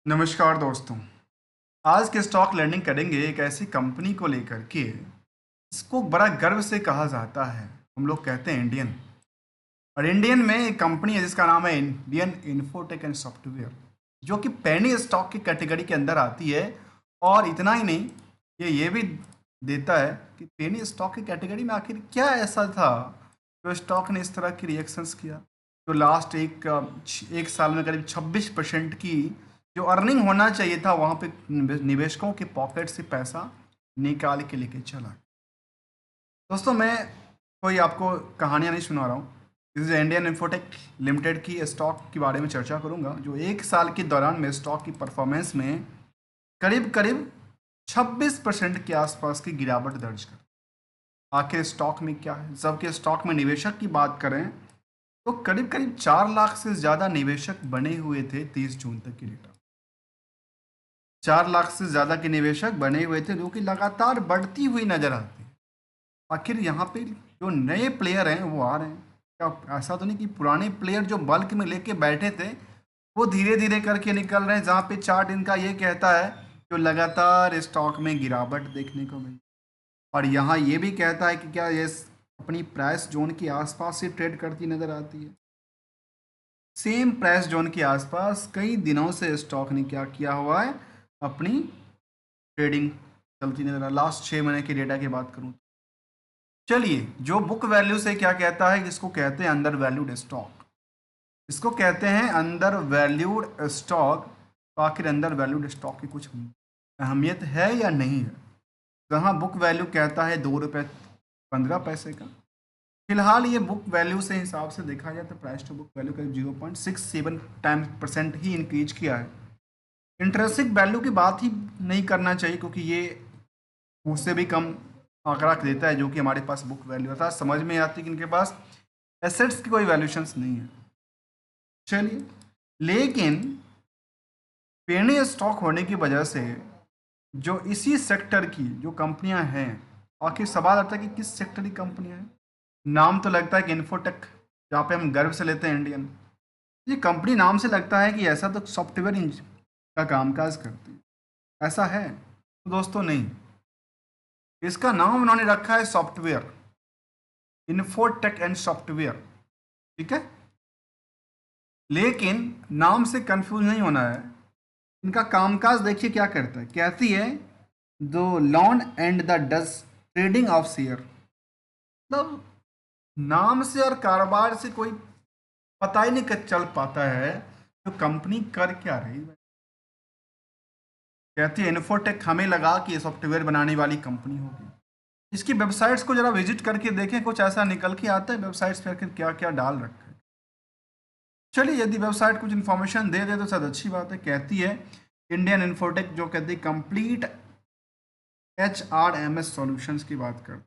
नमस्कार दोस्तों। आज के स्टॉक लर्निंग करेंगे एक ऐसी कंपनी को लेकर के इसको बड़ा गर्व से कहा जाता है। हम लोग कहते हैं इंडियन, और इंडियन में एक कंपनी है जिसका नाम है इंडियन इन्फोटेक एंड सॉफ्टवेयर, जो कि पेनी स्टॉक की कैटेगरी के अंदर आती है। और इतना ही नहीं, ये भी देता है कि पेनी स्टॉक की कैटेगरी में आखिर क्या ऐसा था जो स्टॉक ने इस तरह की रिएक्शंस किया। जो लास्ट एक साल में करीब 26% की जो अर्निंग होना चाहिए था, वहाँ पे निवेशकों के पॉकेट से पैसा निकाल के लेके चला। दोस्तों, मैं कोई आपको कहानियाँ नहीं सुना रहा हूँ। इस इंडियन इंफोटेक लिमिटेड की स्टॉक के बारे में चर्चा करूंगा, जो एक साल के दौरान में स्टॉक की परफॉर्मेंस में करीब करीब 26% के आसपास की गिरावट दर्ज कर। आखिर स्टॉक में क्या है, जबकि स्टॉक में निवेशक की बात करें तो करीब करीब 4 लाख से ज़्यादा निवेशक बने हुए थे 30 जून तक की डेटा। 4 लाख से ज़्यादा के निवेशक बने हुए थे, जो कि लगातार बढ़ती हुई नजर आती है। आखिर यहाँ पे जो नए प्लेयर हैं वो आ रहे हैं क्या? ऐसा तो नहीं कि पुराने प्लेयर जो बल्क में लेके बैठे थे वो धीरे धीरे करके निकल रहे हैं, जहाँ पे चार्ट इनका ये कहता है जो लगातार स्टॉक में गिरावट देखने को मिली। और यहाँ ये भी कहता है कि क्या ये अपनी प्राइस जोन के आसपास ही ट्रेड करती नजर आती है। सेम प्राइस जोन के आसपास कई दिनों से स्टॉक ने क्या किया हुआ है, अपनी ट्रेडिंग चलती नजर आ। लास्ट 6 महीने की डेटा की बात करूँ, चलिए, जो बुक वैल्यू से क्या कहता है, इसको कहते हैं अंडर वैल्यूड स्टॉक। इसको कहते हैं अंडर वैल्यूड स्टॉक। तो आखिर अंडर वैल्यूड स्टॉक की कुछ अहमियत है या नहीं है? जहाँ बुक वैल्यू कहता है 2 रुपये 15 पैसे का, फिलहाल ये बुक वैल्यू से हिसाब से देखा जाए तो प्राइस टू बुक वैल्यू करीब 0.67% ही इंक्रीज किया है। इंट्रेंसिक वैल्यू की बात ही नहीं करना चाहिए, क्योंकि ये उससे भी कम आंकड़ा देता है जो कि हमारे पास बुक वैल्यू था। समझ में आती है कि इनके पास एसेट्स की कोई वैल्यूशंस नहीं है। चलिए, लेकिन पेनी स्टॉक होने की वजह से जो इसी सेक्टर की जो कंपनियां हैं, आखिर सवाल आता है कि किस सेक्टर की कंपनियां हैं। नाम तो लगता है कि इन्फोटेक, जहाँ पे हम गर्व से लेते हैं इंडियन। ये कंपनी नाम से लगता है कि ऐसा तो सॉफ्टवेयर का कामकाज करती है, ऐसा है तो दोस्तों नहीं। इसका नाम उन्होंने रखा है सॉफ्टवेयर, इन्फोटेक एंड सॉफ्टवेयर, ठीक है। लेकिन नाम से कंफ्यूज नहीं होना है। इनका कामकाज देखिए क्या करता है। कहती है the lawn and the does trading of share. मतलब नाम से और कारोबार से कोई पता ही नहीं चल पाता है तो कंपनी कर क्या रही है। कहती है इन्फोटेक, हमें लगा कि ये सॉफ्टवेयर बनाने वाली कंपनी होगी। इसकी वेबसाइट्स को जरा विजिट करके देखें, कुछ ऐसा निकल के आता है वेबसाइट्स पर क्या क्या डाल रखा है। चलिए, यदि वेबसाइट कुछ इन्फॉर्मेशन दे दे तो शायद अच्छी बात है। कहती है इंडियन इन्फोटेक, जो कहती है कंप्लीट HRMS सॉल्यूशंस की बात कर।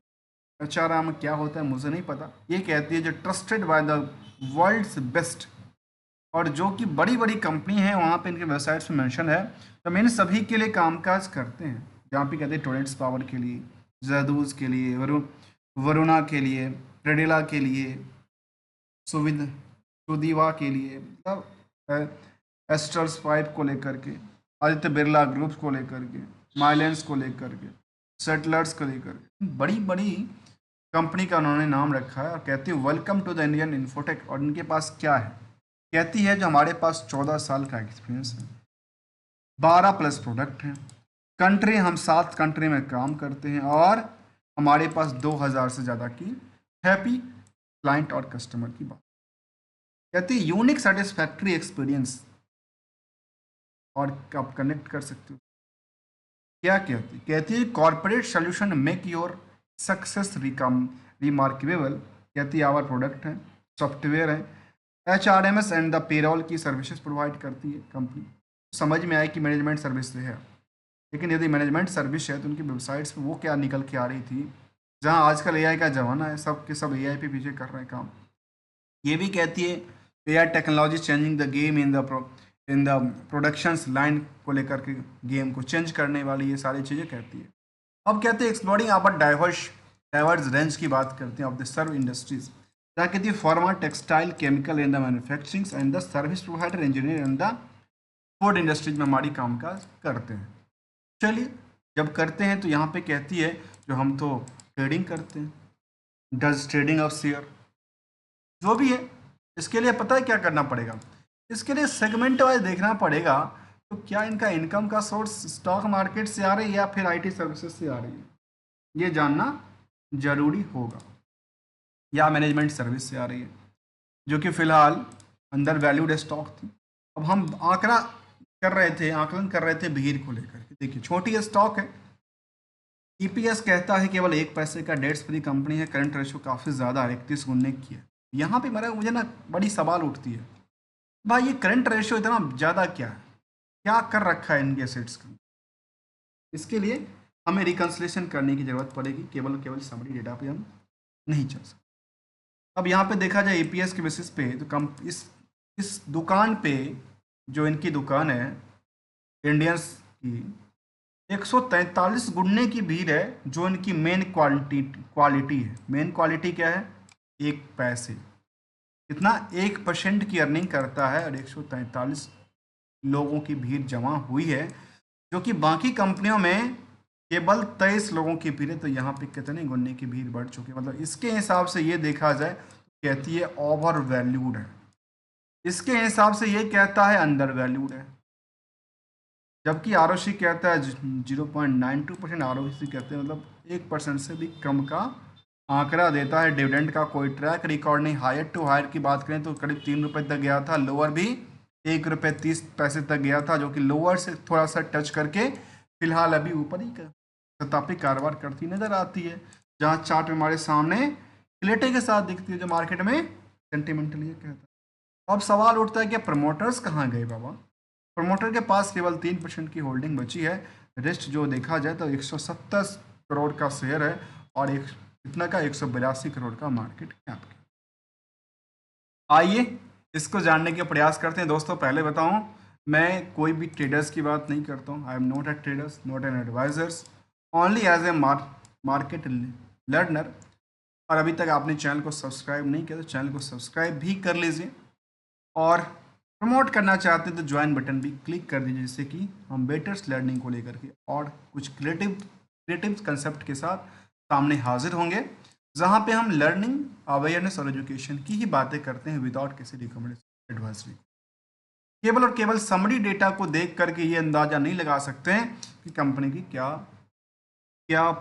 HRM क्या होता है मुझे नहीं पता। ये कहती है जो trusted by the world's best, और जो कि बड़ी बड़ी कंपनी है वहाँ पे इनके वेबसाइट्स में मेंशन है। तो मैंने सभी के लिए कामकाज करते हैं, जहाँ पे कहते हैं टोरेंट्स पावर के लिए, जैदूज के लिए, वरुणा के लिए, ट्रेडेला के लिए, सुविध सुदीवा के लिए, मतलब एस्टर्स पाइप को लेकर के, आदित्य बिरला ग्रुप्स को लेकर के, माइलेंस को लेकर के, सेटलर्स को लेकर के, बड़ी बड़ी कंपनी का उन्होंने नाम रखा है। और कहती है welcome to the Indian Infotech. और इनके पास क्या है? कहती है जो हमारे पास 14 साल का एक्सपीरियंस है, 12+ प्रोडक्ट हैं, कंट्री हम 7 कंट्री में काम करते हैं, और हमारे पास 2000 से ज़्यादा की हैप्पी क्लाइंट और कस्टमर की बात। कहती है यूनिक सेटिस्फैक्ट्री एक्सपीरियंस। और आप कनेक्ट कर सकते हो। क्या कहती कहती है corporate solution make your success रिकम रिमार्केबल। कहती है आवर प्रोडक्ट है, सॉफ्टवेयर है, HRMS एंड द पेरोल की सर्विसेज प्रोवाइड करती है कंपनी। समझ में आए कि मैनेजमेंट सर्विस से है, लेकिन यदि मैनेजमेंट सर्विस है तो उनकी वेबसाइट्स पे वो क्या निकल के आ रही थी। जहाँ आजकल AI का ज़माना है, सब के सब AI पे पीछे कर रहे हैं काम। ये भी कहती है AI technology changing the game in the productions line को लेकर के, गेम को चेंज करने वाली ये सारी चीज़ें कहती है। अब कहते हैं एक्सप्लोरिंग अवर डाइवर्स रेंज की बात करते हैं ऑफ द सर्व इंडस्ट्रीज। जहाँ कहती है pharma, textile, chemical in the manufacturing and the service provider, engineer and the food industries में हमारी कामकाज करते हैं। चलिए, जब करते हैं तो यहाँ पे कहती है जो हम तो ट्रेडिंग करते हैं, डज ट्रेडिंग ऑफ शेयर, जो भी है। इसके लिए पता है क्या करना पड़ेगा, इसके लिए सेगमेंट वाइज देखना पड़ेगा। तो क्या इनका इनकम का सोर्स स्टॉक मार्केट से आ रही है या फिर आईटी सर्विसेज से आ रही है, ये जानना जरूरी होगा, या मैनेजमेंट सर्विस से आ रही है, जो कि फिलहाल अंडर वैल्यूड स्टॉक थी। अब हम आकलन कर रहे थे भीड़ को लेकर के। देखिए, छोटी स्टॉक है, ईपीएस कहता है केवल 1 पैसे का, डेट्स फ्री कंपनी है, करंट रेशो काफ़ी ज़्यादा 31 गुने की है। यहाँ पे मुझे ना बड़ी सवाल उठती है, भाई ये करंट रेशो इतना ज़्यादा क्या है, क्या कर रखा है इनके एसेट्स का। इसके लिए हमें रिकन्सिलेशन करने की ज़रूरत पड़ेगी, केवल समरी डेटा पे हम नहीं चल सकते। अब यहाँ पे देखा जाए ईपीएस के बेसिस पे, तो कम इस दुकान पे, जो इनकी दुकान है इंडियंस की, 143 गुने की भीड़ है, जो इनकी मेन क्वालिटी है। मेन क्वालिटी क्या है, 1 पैसे, कितना 1% की अर्निंग करता है, और 143 लोगों की भीड़ जमा हुई है, जो कि बाकी कंपनियों में केवल 23 लोगों की भीड़ है। तो यहाँ पे कितने गुने की भीड़ बढ़ चुकी है, मतलब इसके हिसाब से ये देखा जाए तो कहती है ओवर वैल्यूड है, इसके हिसाब से ये कहता है अंडर वैल्यूड है। जबकि आरओसी कहता है 0.92%, आरओसी कहते हैं मतलब 1% से भी कम का आंकड़ा देता है। डिविडेंड का कोई ट्रैक रिकॉर्ड नहीं, हायर टू हायर की बात करें तो करीब 3 रुपये तक गया था, लोअर भी 1 रुपये 30 पैसे तक गया था, जो कि लोअर से थोड़ा सा टच करके फिलहाल अभी ऊपर ही सतह पे कारोबार करती नजर आती है, जहाँ चार्ट में हमारे सामने क्लेटे के साथ दिखती है, जो मार्केट में सेंटिमेंटली कहता है। अब सवाल उठता है कि प्रमोटर्स कहाँ गए बाबा। प्रमोटर के पास केवल 3% की होल्डिंग बची है, रेस्ट जो देखा जाए तो 170 करोड़ का शेयर है, और कितना का 182 करोड़ का मार्केट कैप। आइए इसको जानने के प्रयास करते हैं। दोस्तों, पहले बताऊं, मैं कोई भी ट्रेडर्स की बात नहीं करता हूं। I am not a traders, not an advisers, only as a market learner. और अभी तक आपने चैनल को सब्सक्राइब नहीं किया तो चैनल को सब्सक्राइब भी कर लीजिए, और प्रमोट करना चाहते हैं तो ज्वाइन बटन भी क्लिक कर दीजिए, जिससे कि हम बेटर्स लर्निंग को लेकर के और कुछ क्रिएटिव कंसेप्ट के साथ सामने हाजिर होंगे, जहाँ पे हम लर्निंग, अवेयरनेस और एजुकेशन की ही बातें करते हैं विदाउट किसी रिकमेंडेशन एडवाइजरी। केवल और केवल समरी डेटा को देख करके ये अंदाजा नहीं लगा सकते हैं कि कंपनी की क्या क्या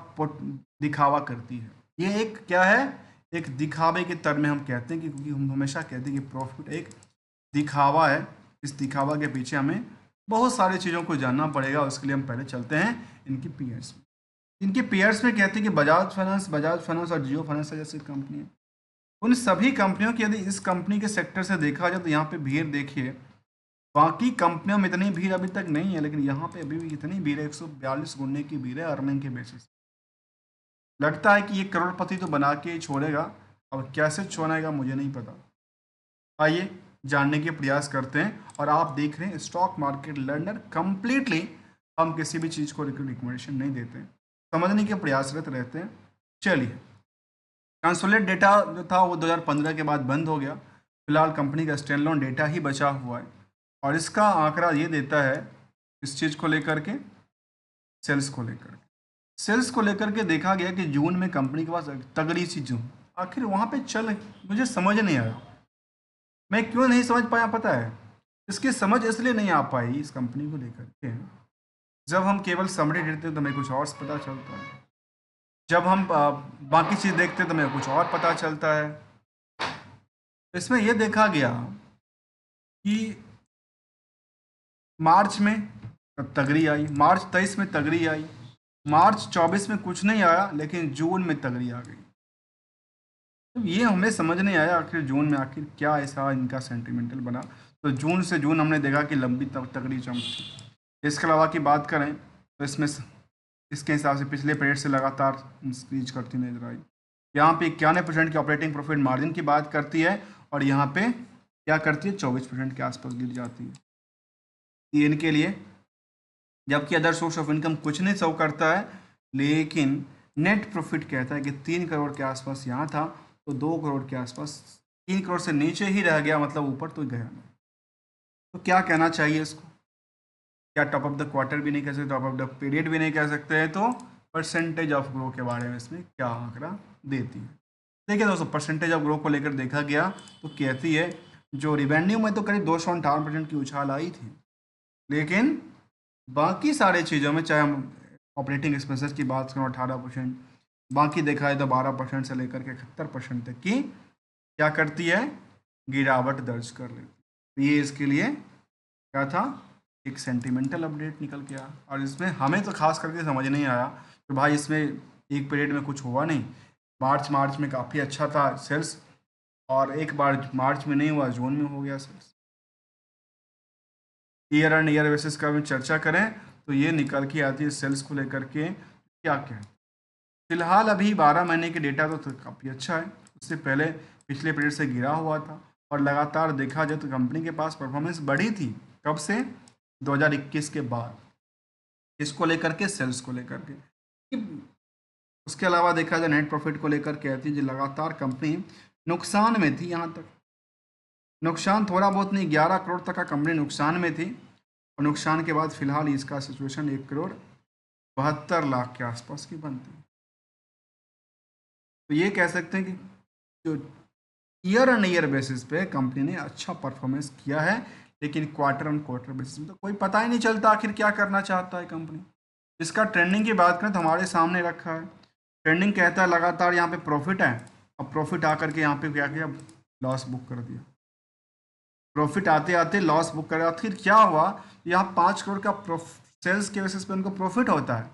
दिखावा करती है। ये एक क्या है, एक दिखावे के तरह में हम कहते हैं कि, क्योंकि हम हमेशा कहते हैं कि प्रॉफिट एक दिखावा है। इस दिखावा के पीछे हमें बहुत सारी चीज़ों को जानना पड़ेगा। उसके लिए हम पहले चलते हैं इनकी पीयर्स में। इनके पीयर्स में कहते हैं कि बजाज फाइनेंस और जियो फाइनेंस जैसी कंपनी है। उन सभी कंपनियों की यदि इस कंपनी के सेक्टर से देखा जाए तो यहाँ पे भीड़ देखिए, बाकी कंपनियों में इतनी भीड़ अभी तक नहीं है, लेकिन यहाँ पे अभी भी कितनी भीड़ है, 142 गुने की भीड़ है अर्निंग के बेसिस। लगता है कि ये करोड़पति तो बना के छोड़ेगा, अब कैसे छोड़ेगा मुझे नहीं पता। आइए जानने के प्रयास करते हैं। और आप देख रहे हैं स्टॉक मार्केट लर्नर, कंप्लीटली हम किसी भी चीज़ को रिकमेंडेशन नहीं देते हैं, समझने के प्रयासरत रहते हैं। चलिए, कंसोलिडेट डेटा जो था वो 2015 के बाद बंद हो गया, फिलहाल कंपनी का स्टैंड लोन डेटा ही बचा हुआ है, और इसका आंकड़ा ये देता है इस चीज़ को लेकर के, सेल्स को लेकर के देखा गया कि जून में कंपनी के पास तगड़ी सी जून, आखिर वहाँ पे चल, मुझे समझ नहीं आया। मैं क्यों नहीं समझ पाया पता है, इसकी समझ इसलिए नहीं आ पाई इस कंपनी को लेकर के, जब हम केवल समरी देते हैं तो हमें कुछ और पता चलता है, जब हम बाकी चीज़ देखते हैं तो हमें कुछ और पता चलता है। इसमें यह देखा गया कि मार्च में तगड़ी आई, मार्च 23 में तगड़ी आई, मार्च 24 में कुछ नहीं आया, लेकिन जून में तगड़ी आ गई। तो ये हमें समझ नहीं आया आखिर जून में आखिर क्या ऐसा इनका सेंटिमेंटल बना। तो जून से जून हमने देखा कि लंबी तगड़ी चमकी। इसके अलावा की बात करें तो इसमें इसके हिसाब से पिछले पीरियड से लगातार इंक्रीज करती नजर आई। यहाँ पे 91% की ऑपरेटिंग प्रॉफिट मार्जिन की बात करती है, और यहाँ पे क्या करती है, 24% के आसपास गिर जाती है ये इनके लिए। जबकि अदर सोर्स ऑफ इनकम कुछ नहीं शो करता है, लेकिन नेट प्रॉफिट कहता है कि 3 करोड़ के आसपास यहाँ था, तो 2 करोड़ के आसपास, 3 करोड़ से नीचे ही रह गया, मतलब ऊपर तो गया नहीं। तो क्या कहना चाहिए इसको, क्या टॉप ऑफ द क्वार्टर भी नहीं कह सकते, टॉप ऑफ द पीरियड भी नहीं कह सकते हैं, तो परसेंटेज ऑफ ग्रो के बारे में इसमें क्या आंकड़ा देती है। देखिए दोस्तों, परसेंटेज ऑफ ग्रो को लेकर देखा गया तो कहती है जो रिवेन्यू में तो करीब 258% की उछाल आई थी, लेकिन बाकी सारे चीज़ों में, चाहे हम ऑपरेटिंग एक्सपेंसेस की बात करें 18%, बाकी देखा है तो 12% से लेकर के 71% तक की क्या करती है, गिरावट दर्ज कर लेती है। तो ये इसके लिए क्या था, एक सेंटिमेंटल अपडेट निकल के आया। और इसमें हमें तो खास करके समझ नहीं आया तो भाई इसमें एक पीरियड में कुछ हुआ नहीं। मार्च में काफ़ी अच्छा था सेल्स, और एक बार मार्च में नहीं हुआ, जून में हो गया sales. Year and year basis का भी चर्चा करें तो ये निकल के आती है सेल्स को लेकर के क्या क्या है। फिलहाल अभी 12 महीने के डेटा तो काफ़ी अच्छा है, उससे पहले पिछले पीरियड से गिरा हुआ था, और लगातार देखा जाए तो कंपनी के पास परफॉर्मेंस बढ़ी थी। कब से, 2021 के बाद, इसको लेकर के, सेल्स को लेकर के। उसके अलावा देखा जाए नेट प्रॉफिट को लेकर के आती है जो लगातार कंपनी नुकसान में थी। यहाँ तक नुकसान थोड़ा बहुत नहीं, 11 करोड़ तक का कंपनी नुकसान में थी, और नुकसान के बाद फिलहाल इसका सिचुएशन 1,72 लाख के आसपास की बनती है। तो ये कह सकते हैं कि जो ईयर ऑन ईयर बेसिस पे कंपनी ने अच्छा परफॉर्मेंस किया है, लेकिन क्वार्टर ऑन क्वार्टर बेसिस में तो कोई पता ही नहीं चलता आखिर क्या करना चाहता है कंपनी। इसका ट्रेंडिंग की बात करें तो हमारे सामने रखा है, ट्रेंडिंग कहता है लगातार यहाँ पे प्रॉफिट है, अब प्रॉफिट आकर के यहाँ पे क्या किया, लॉस बुक कर दिया। प्रॉफिट आते आते लॉस बुक कर, आखिर क्या हुआ, यहाँ 5 करोड़ का सेल्स के बेसिस पे उनको प्रॉफिट होता है,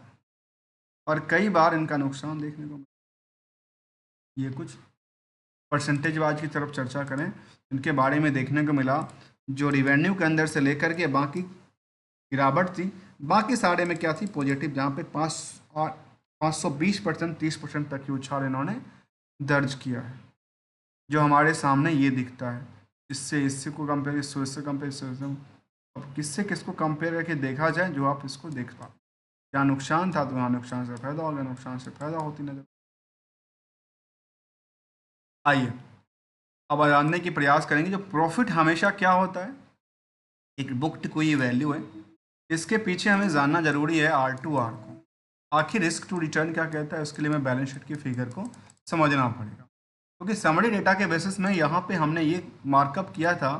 और कई बार इनका नुकसान देखने को मिला। ये कुछ परसेंटेज वाइज की तरफ चर्चा करें, इनके बारे में देखने को मिला, जो रिवेन्यू के अंदर से लेकर के बाकी गिरावट थी, बाकी सारे में क्या थी, पॉजिटिव, जहाँ पे 520%, 30% तक की उछाल इन्होंने दर्ज किया है, जो हमारे सामने ये दिखता है। इससे इससे को कंपेयर, इससे कंपेयर, अब किससे किसको कंपेयर करके देखा जाए जो आप इसको देख पाओ। क्या नुकसान था तो यहाँ नुकसान से फायदा हो गया, नुकसान से फायदा होती नजर। आइए अब जानने की प्रयास करेंगे जो प्रॉफिट हमेशा क्या होता है, एक बुक्ड कोई वैल्यू है, इसके पीछे हमें जानना जरूरी है आर टू आर को, आखिर रिस्क टू रिटर्न क्या कहता है, उसके लिए मैं बैलेंस शीट की फिगर को समझना पड़ेगा। क्योंकि समरी डेटा के बेसिस में यहाँ पे हमने ये मार्कअप किया था,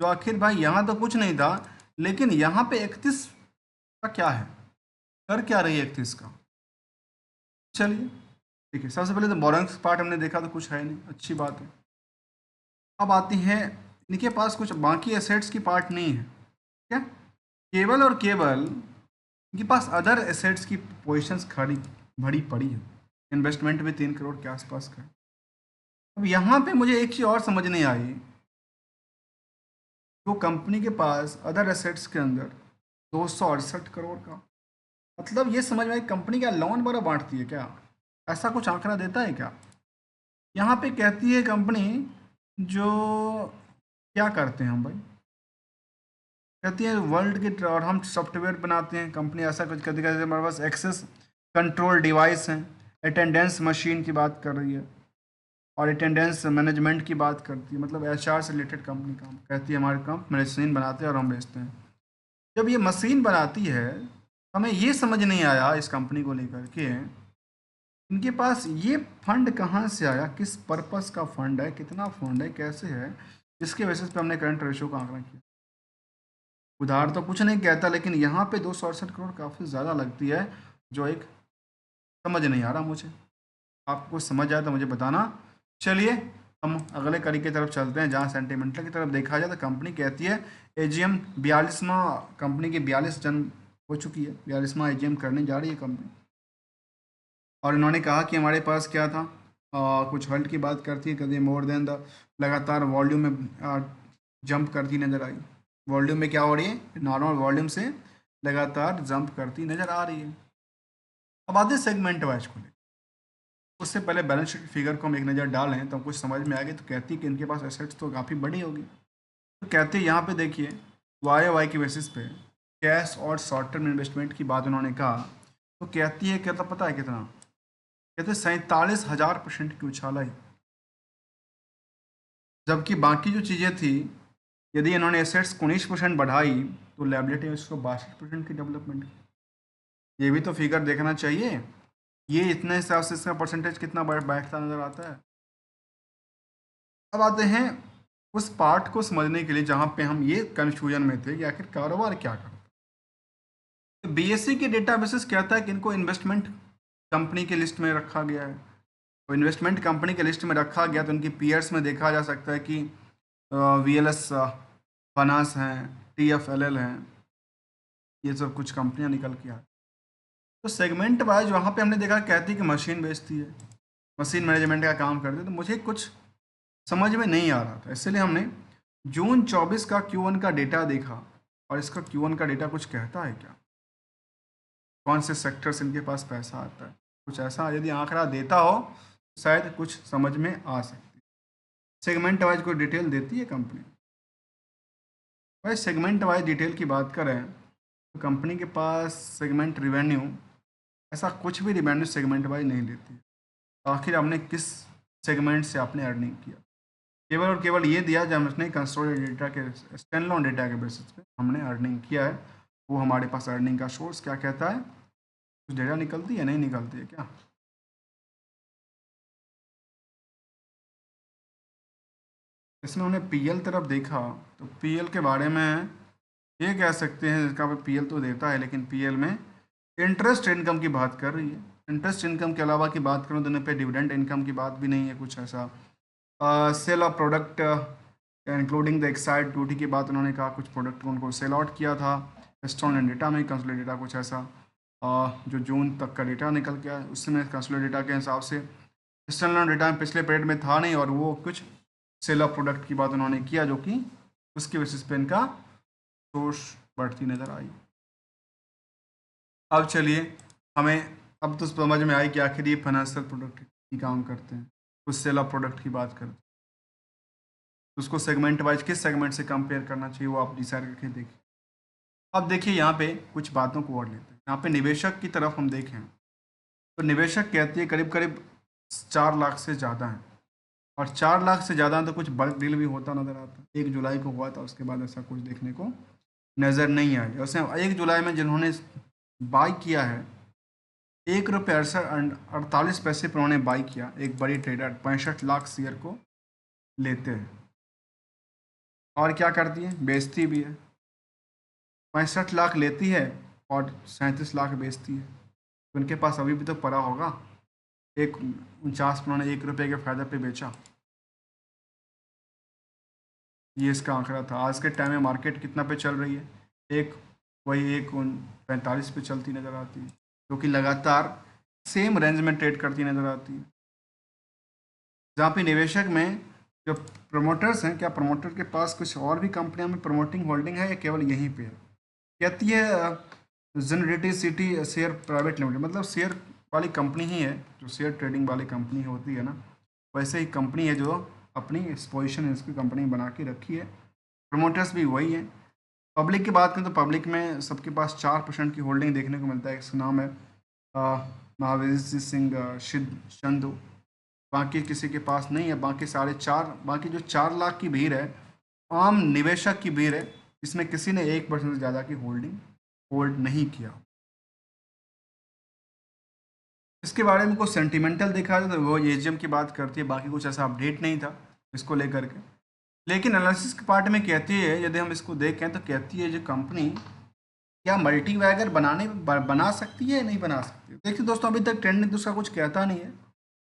तो आखिर भाई यहाँ तो कुछ नहीं था, लेकिन यहाँ पे 31 का क्या है, कर क्या रही है 31 का। चलिए ठीक है, सबसे पहले तो बोरोइंग्स पार्ट हमने देखा तो कुछ है नहीं, अच्छी बात है। अब आती है, इनके पास कुछ बाकी एसेट्स की पार्ट नहीं है क्या, केवल और केवल इनके पास अदर एसेट्स की पोजीशंस खड़ी भरी पड़ी है, इन्वेस्टमेंट भी 3 करोड़ के आसपास का है। अब यहाँ पे मुझे एक चीज़ और समझ नहीं आई, जो कंपनी के पास अदर एसेट्स के अंदर 268 करोड़ का, मतलब ये समझ में आई कंपनी क्या लोन वगैरह बांटती है क्या, ऐसा कुछ आंकड़ा देता है क्या। यहाँ पे कहती है कंपनी जो क्या करते हैं हम भाई, कहती है वर्ल्ड के, और हम सॉफ्टवेयर बनाते हैं, कंपनी ऐसा कुछ कहती है, हमारे पास एक्सेस कंट्रोल डिवाइस हैं, अटेंडेंस मशीन की बात कर रही है, और अटेंडेंस मैनेजमेंट की बात करती है, मतलब एचआर से रिलेटेड कंपनी काम कहती है, हमारे काम मशीन बनाते हैं और हम बेचते हैं। जब ये मशीन बनाती है, हमें ये समझ नहीं आया इस कंपनी को लेकर के, इनके पास ये फंड कहाँ से आया, किस पर्पस का फंड है, कितना फंड है, कैसे है, इसके बेसिस पे हमने करंट रेशो का आंकड़ा किया। उधार तो कुछ नहीं कहता, लेकिन यहाँ पे 268 करोड़ काफ़ी ज़्यादा लगती है, जो एक समझ नहीं आ रहा मुझे। आपको समझ आया तो मुझे बताना। चलिए हम अगले कड़ी की तरफ चलते हैं, जहाँ सेंटिमेंटल की तरफ देखा जाए तो कंपनी कहती है एजीएम 42वां, कंपनी की 42 जन्म हो चुकी है, 42वां एजीएम करने जा रही है कंपनी, और इन्होंने कहा कि हमारे पास क्या था, कुछ हल्ट की बात करती है, कभी मोर देन द, लगातार वॉल्यूम में जंप करती नजर आई, वॉल्यूम में क्या हो रही है, नॉर्मल वॉल्यूम से लगातार जंप करती नजर आ रही है। अब आते सेगमेंट वाइज को, उससे पहले बैलेंस शीट फिगर को हम एक नज़र डालें तो कुछ समझ में आ गई। तो कहती है कि इनके पास एसेट्स तो काफ़ी बड़ी होगी, तो कहते हैं यहाँ पे देखिए वाई की बेसिस पे कैश और शॉर्ट टर्म इन्वेस्टमेंट की बात उन्होंने कहा, तो कहती है, कहता पता है कितना, कहते 47,000% की उछाल आई, जबकि बाकी जो चीज़ें थी यदि इन्होंने एसेट्स को 19% बढ़ाई तो लायबिलिटी उसको 62% की डेवलपमेंट की। ये भी तो फिगर देखना चाहिए। ये इतने हिसाब से इसका परसेंटेज कितना बैठता नजर आता है। अब आते हैं उस पार्ट को समझने के लिए जहाँ पे हम ये कंफ्यूजन में थे कि आखिर कारोबार क्या करता है। तो बीएससी के डेटा बेसिस कहता है कि इनको इन्वेस्टमेंट कंपनी के लिस्ट में रखा गया है। तो इन्वेस्टमेंट कंपनी के लिस्ट में रखा गया तो उनकी पीयर्स में देखा जा सकता है कि वीएलएस फाइनेंस हैं, टीएफएलएल हैं, ये सब कुछ कंपनियां निकल के आ। तो सेगमेंट वाइज वहाँ पे हमने देखा कहती है कि मशीन बेचती है, मशीन मैनेजमेंट का काम करती है। तो मुझे कुछ समझ में नहीं आ रहा था, इसलिए हमने जून 24 का Q1 का डेटा देखा। और इसका Q1 का डेटा कुछ कहता है क्या, कौन से सेक्टर से इनके पास पैसा आता है, कुछ ऐसा यदि आंकड़ा देता हो तो शायद कुछ समझ में आ सकती है। सेगमेंट वाइज कोई डिटेल देती है कंपनी? भाई सेगमेंट वाइज डिटेल की बात करें तो कंपनी के पास सेगमेंट रिवेन्यू, ऐसा कुछ भी रिवेन्यू सेगमेंट वाइज नहीं देती है। तो आखिर हमने किस सेगमेंट से आपने अर्निंग किया, केवल और केवल ये दिया जब हमने कंसोलिडेटेड डेटा के स्टैंडअलोन डेटा के बेसिस पे हमने अर्निंग किया है। वो हमारे पास अर्निंग का सोर्स क्या कहता है, कुछ डेटा निकलती है नहीं निकलती है क्या? इसमें हमने पीएल तरफ देखा तो पीएल के बारे में ये कह सकते हैं, इसका पीएल तो देता है लेकिन पीएल में इंटरेस्ट इनकम की बात कर रही है। इंटरेस्ट इनकम के अलावा की बात करूँ तो इन पे डिविडेंड इनकम की बात भी नहीं है कुछ ऐसा। Sale of product including the excise duty की बात उन्होंने कहा, कुछ प्रोडक्ट को उनको सेल आउट किया था। स्टॉन एंड डेटा में कंसोलिडेटेड डेटा कुछ ऐसा जो जून तक का डेटा निकल गया उसमें कंसोलिडेटेड डेटा के हिसाब से स्टैंडअलोन डेटा में पिछले पीरियड में था नहीं, और वो कुछ सेल ऑफ प्रोडक्ट की बात उन्होंने किया जो कि उसके बेसिस पे इनका सोर्स बढ़ती नज़र आई। अब चलिए हमें अब तो समझ में आई कि आखिर ये फाइनेंशियल प्रोडक्ट की काम करते हैं, कुछ सेल ऑफ प्रोडक्ट की बात करते हैं। तो उसको सेगमेंट वाइज किस सेगमेंट से कंपेयर करना चाहिए वो आप डिसाइड करके देखिए। अब देखिए यहाँ पे कुछ बातों को और लेते हैं। यहाँ पे निवेशक की तरफ हम देखें तो निवेशक कहती है करीब करीब 4 लाख से ज़्यादा है, और 4 लाख से ज़्यादा तो कुछ बल्क डील भी होता नज़र आता है। 1 जुलाई को हुआ था, उसके बाद ऐसा कुछ देखने को नज़र नहीं आया। वैसे 1 जुलाई में जिन्होंने बाई किया है 1 रुपये 48 पैसे पर उन्होंने बाई किया, एक बड़ी ट्रेडर 65 लाख शेयर को लेते हैं और क्या करती है, बेचती भी है। 65 लाख लेती है और 37 लाख बेचती है, तो उनके पास अभी भी तो पड़ा होगा। 1 49 पर उन्होंने 1 रुपये के फायदे पे बेचा, ये इसका आंकड़ा था। आज के टाइम में मार्केट कितना पे चल रही है, एक वही 1 45 पे चलती नज़र आती है, जो कि लगातार सेम रेंज में ट्रेड करती नज़र आती है। जहाँ पे निवेशक में जो प्रमोटर्स हैं, क्या प्रमोटर के पास कुछ और भी कंपनियों में प्रमोटिंग होल्डिंग है या केवल यहीं पे है? कहती है generative city share private limited, मतलब शेयर वाली कंपनी ही है, जो शेयर ट्रेडिंग वाली कंपनी होती है ना, वैसे ही कंपनी है जो अपनी पोजीशन इसकी कंपनी बना के रखी है। प्रमोटर्स भी वही है। पब्लिक की बात करें तो पब्लिक में सबके पास 4% की होल्डिंग देखने को मिलता है। इसका नाम है महावीर सिंह संधू, बाकी किसी के पास नहीं है। बाकी जो 4 लाख की भीड़ है आम निवेशक की भीड़ है, इसमें किसी ने 1% से ज़्यादा की होल्डिंग होल्ड नहीं किया। इसके बारे में कुछ सेंटिमेंटल देखा जाए तो वो एजीएम की बात करती है, बाकी कुछ ऐसा अपडेट नहीं था इसको लेकर के। लेकिन एनालिसिस के पार्ट में कहती है, यदि हम इसको देखें तो कहती है जो कंपनी क्या मल्टी वैगर बना सकती है नहीं बना सकती है। देखिए दोस्तों अभी तक ट्रेंड दूसरा कुछ कहता नहीं है,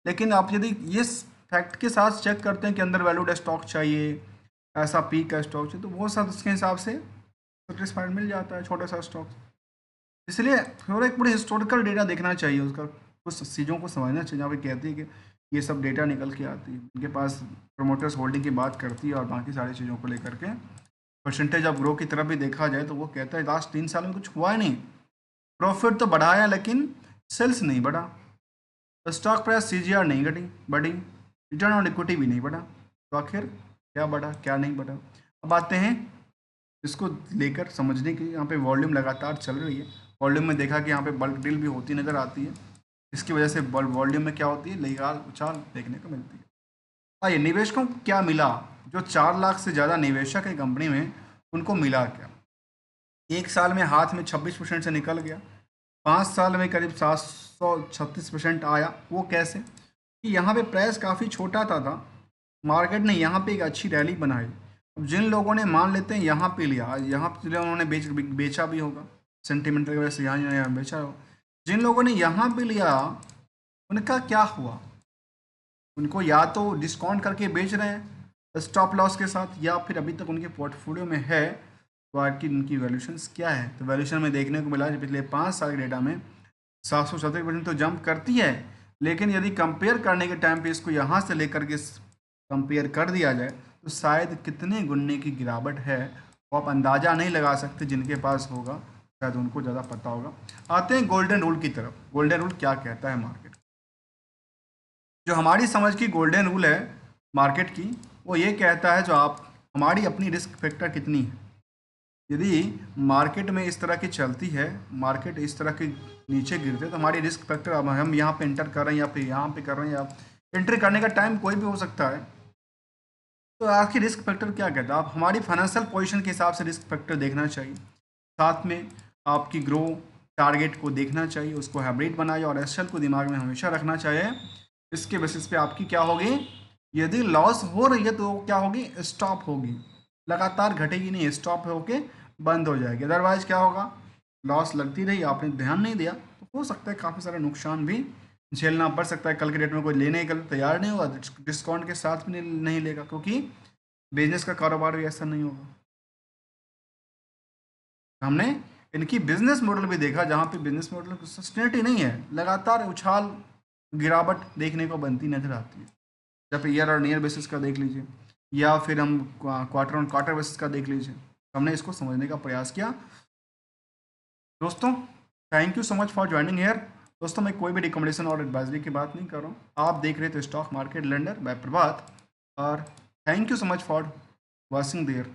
लेकिन आप यदि ये फैक्ट के साथ चेक करते हैं कि अंदर वैल्यूड स्टॉक चाहिए, ऐसा पी का स्टॉक चाहिए, तो वो सब उसके हिसाब से सेटिस्फाइड मिल जाता है छोटा सा स्टॉक। इसलिए थोड़ा एक पूरे हिस्टोरिकल डेटा देखना चाहिए, उसका कुछ चीज़ों को समझना चाहिए। जहाँ पे कहती है कि ये सब डेटा निकल के आती है, उनके पास प्रमोटर्स होल्डिंग की बात करती है और बाकी सारी चीज़ों को लेकर के परसेंटेज ऑफ ग्रो की तरफ भी देखा जाए तो वो कहता है लास्ट 3 साल में कुछ हुआ ही नहीं, प्रॉफिट तो बढ़ाया लेकिन सेल्स नहीं बढ़ा, स्टॉक प्राइस सीजीआर नहीं बढ़ी, रिटर्न ऑन इक्विटी भी नहीं बढ़ा, तो आखिर क्या बढ़ा क्या नहीं बढ़ा। अब आते हैं इसको लेकर समझने की। यहाँ पे वॉल्यूम लगातार चल रही है, वॉल्यूम में देखा कि यहाँ पे बल्क डील भी होती नज़र आती है, इसकी वजह से वॉल्यूम में क्या होती है, लगातार उछाल देखने को मिलती है। आइए निवेशकों को क्या मिला जो 4 लाख से ज़्यादा निवेशक है कंपनी में, उनको मिला क्या? एक साल में हाथ में 26% से निकल गया, 5 साल में करीब 736% आया। वो कैसे? कि यहाँ पे प्राइस काफ़ी छोटा था, मार्केट ने यहाँ पे एक अच्छी रैली बनाई। अब जिन लोगों ने मान लेते हैं यहाँ पे लिया, यहाँ पे लिया, उन्होंने बेचा भी होगा सेंटिमेंटल की वजह से, यहाँ बेचा होगा। जिन लोगों ने यहाँ पे लिया उनका क्या हुआ? उनको या तो डिस्काउंट करके बेच रहे हैं स्टॉप लॉस के साथ, या फिर अभी तक उनके पोर्टफोलियो में है, तो आखिर उनकी वैल्यूशंस क्या है? तो वैल्यूशन में देखने को मिला पिछले 5 साल के डेटा में 770% तो जंप करती है, लेकिन यदि कंपेयर करने के टाइम पे इसको यहाँ से लेकर के कंपेयर कर दिया जाए तो शायद कितने गुने की गिरावट है वो आप अंदाज़ा नहीं लगा सकते। जिनके पास होगा शायद उनको ज़्यादा पता होगा। आते हैं गोल्डन रूल की तरफ। गोल्डन रूल क्या कहता है मार्केट? जो हमारी समझ की गोल्डन रूल है मार्केट की, वो ये कहता है जो आप हमारी अपनी रिस्क फैक्टर कितनी है। यदि मार्केट में इस तरह की चलती है, मार्केट इस तरह के नीचे गिरते हैं, तो हमारी रिस्क फैक्टर, अब हम यहाँ पे एंटर कर रहे हैं या फिर यहाँ पे कर रहे हैं, या एंट्री करने का टाइम कोई भी हो सकता है, तो आखिर रिस्क फैक्टर क्या कहता है? आप हमारी फाइनेंशियल पोजीशन के हिसाब से रिस्क फैक्टर देखना चाहिए, साथ में आपकी ग्रो टारगेट को देखना चाहिए, उसको हाइब्रिड बनाइए और एसएल को दिमाग में हमेशा रखना चाहिए। इसके बेसिस पे आपकी क्या होगी? यदि लॉस हो रही है तो क्या होगी? स्टॉप होगी, लगातार घटेगी नहीं, स्टॉप होके बंद हो जाएगी। अदरवाइज क्या होगा? लॉस लगती रही, आपने ध्यान नहीं दिया, तो हो सकता है काफ़ी सारा नुकसान भी झेलना पड़ सकता है। कल के डेट में कोई लेने के लिए तैयार नहीं होगा, डिस्काउंट के साथ भी नहीं लेगा, क्योंकि बिजनेस का कारोबार भी ऐसा नहीं होगा। हमने इनकी बिजनेस मॉडल भी देखा, जहाँ पे बिजनेस मॉडल सस्टेनिटी नहीं है, लगातार उछाल गिरावट देखने को बनती नजर आती है। जब ईयर और ईयर बेसिस का देख लीजिए, या फिर हम क्वार्टर ऑन क्वार्टर बेसिस का देख लीजिए, हमने इसको समझने का प्रयास किया। दोस्तों, thank you so much for joining here. दोस्तों, मैं कोई भी रिकमेंडेशन और एडवाइजरी की बात नहीं कर रहा हूँ। आप देख रहे थे stock market learner by Prabhat, और thank you so much for watching there.